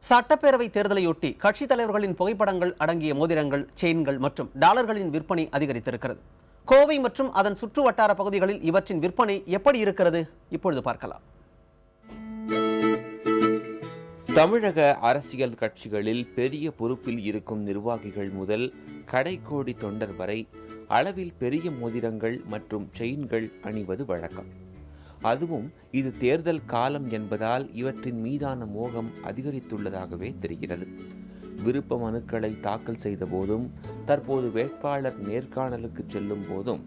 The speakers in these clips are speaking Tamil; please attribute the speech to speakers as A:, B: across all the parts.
A: சட்டப்பேரவை தேர்தலையொட்டி கட்சித் தலைவர்களின் புகைப்படங்கள் அடங்கிய மோதிரங்கள், செயின்கள் மற்றும் டாலர்களின் விற்பனை அதிகரித்திருக்கிறது. கோவை மற்றும் அதன் சுற்று வட்டார பகுதிகளில் இவற்றின் விற்பனை எப்படி இருக்கிறது? இப்பொழுது பார்க்கலாம்.
B: தமிழக அரசியல் கட்சிகளில் பெரிய பொறுப்பில் இருக்கும் நிர்வாகிகள் முதல் கடைக்கோடி தொண்டர் வரை அளவில் பெரிய மோதிரங்கள் மற்றும் செயின்கள் அணிவது வழக்கம். அதுவும் இது தேர்தல் காலம் என்பதால் இவற்றின் மீதான மோகம் அதிகரித்துள்ளதாகவே தெரிகிறது. விருப்ப மனுக்களை தாக்கல் செய்த போதும், தற்போது வேட்பாளர் நேர்காணலுக்கு செல்லும் போதும்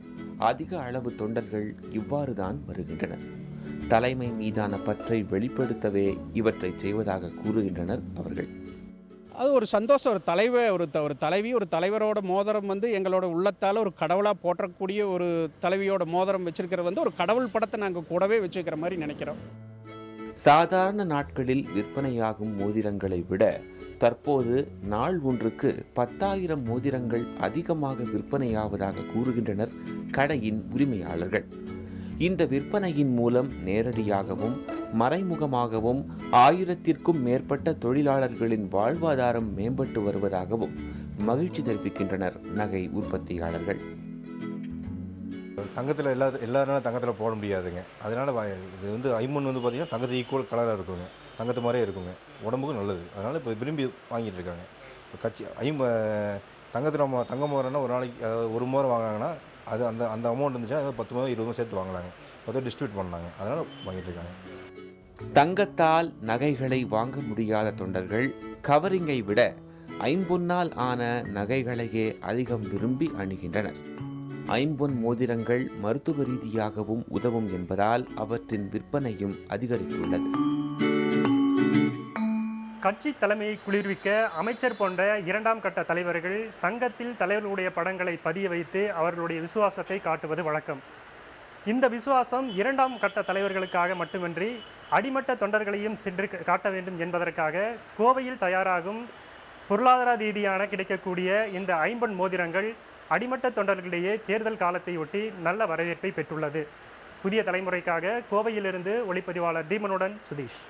B: அதிக அளவு தொண்டர்கள் இவ்வாறுதான் வருகின்றனர். தலைமை மீதான பற்றை வெளிப்படுத்தவே இவற்றை செய்வதாக கூறுகின்றனர் அவர்கள்.
C: அது ஒரு சந்தோஷம். ஒரு தலைவி ஒரு தலைவரோட மோதிரம் எங்களோட உள்ளத்தால் ஒரு கடவுளாக போற்றக்கூடிய ஒரு தலைவியோட மோதிரம் வச்சிருக்கிறது ஒரு கடவுள் படத்தை நாங்கள் கூடவே வச்சுக்கிற மாதிரி நினைக்கிறோம்.
B: சாதாரண நாட்களில் விற்பனையாகும் மோதிரங்களை விட தற்போது நாள் ஒன்றுக்கு 10,000 மோதிரங்கள் அதிகமாக விற்பனையாவதாக கூறுகின்றனர் கடையின் உரிமையாளர்கள். இந்த விற்பனையின் மூலம் நேரடியாகவும் மறைமுகமாகவும் 1000க்கும் மேற்பட்ட தொழிலாளர்களின் வாழ்வாதாரம் மேம்பட்டு வருவதாகவும் மகிழ்ச்சி தெரிவிக்கின்றனர் நகை உற்பத்தியாளர்கள்.
D: தங்கத்தில் எல்லாரும் தங்கத்தில் போட முடியாதுங்க. அதனால் இது ஐம்பொன் பார்த்தீங்கன்னா தங்கத்து ஈக்குவல் கலராக இருக்குங்க, தங்கத்து மாதிரியே இருக்குங்க, உடம்புக்கும் நல்லது. அதனால் இப்போ விரும்பி வாங்கிட்டு இருக்காங்க. தங்கத்தில் தங்க மோதிரம்னா ஒரு நாளைக்கு ஒரு மோதிரம் வாங்கினாங்கன்னா அது அந்த அமௌண்ட் இருந்துச்சுன்னா 10 மோதிரம் 20 சேர்த்து வாங்கலாங்க. 10 டிஸ்ட்ரிபியூட் பண்ணாங்க. அதனால் வாங்கிட்டு இருக்காங்க.
B: தங்கத்தால் நகைகளை வாங்க முடியாத தொண்டர்கள் கவரிங்கை விட ஐம்பொன்னால் ஆன நகைகளையே அதிகம் விரும்பி அணுகின்றனர். ஐம்பொன் மோதிரங்கள் மருத்துவ ரீதியாகவும் உதவும் என்பதால் அவற்றின் விற்பனையும் அதிகரித்துள்ளது.
E: கட்சி தலைமையை குளிர்விக்க அமைச்சர் போன்ற 2ஆம் கட்ட தலைவர்கள் தங்கத்தில் தலைவர்களுடைய படங்களை பதிய வைத்து அவர்களுடைய விசுவாசத்தை காட்டுவது வழக்கம். இந்த விசுவாசம் 2ஆம் கட்ட தலைவர்களுக்காக மட்டுமின்றி அடிமட்ட தொண்டர்களையும் சென்று காட்ட வேண்டும் என்பதற்காக கோவையில் தயாராகும் பொருளாதார ரீதியான கிடைக்கக்கூடிய இந்த ஐம்பொன் மோதிரங்கள் அடிமட்ட தொண்டர்களிடையே தேர்தல் காலத்தை ஒட்டி நல்ல வரவேற்பை பெற்றுள்ளது. புதிய தலைமுறைக்காக கோவையிலிருந்து ஒளிப்பதிவாளர் தீபனுடன் சுதீஷ்.